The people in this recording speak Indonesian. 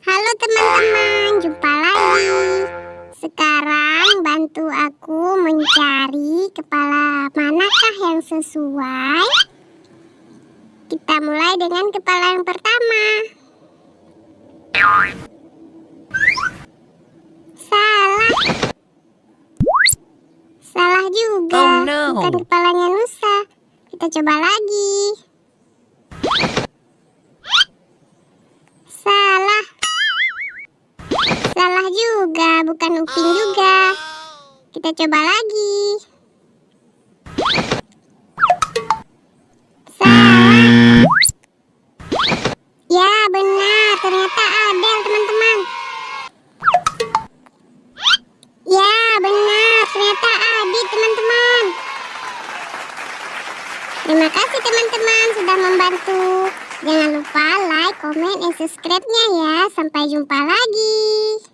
Halo teman-teman, jumpa lagi. Sekarang bantu aku mencari kepala manakah yang sesuai. Kita mulai dengan kepala yang pertama. Salah. Salah juga. Oh, no. Bukan kepalanya Nusa. Kita coba lagi. Salah. Salah juga, bukan Upin juga. Kita coba lagi. Salah. Ya, benar. Ternyata Adel, teman-teman. Ya, benar. Ternyata Adi, teman-teman. Terima kasih teman-teman sudah membantu. Jangan lupa like, comment, dan subscribe-nya ya. Sampai jumpa lagi.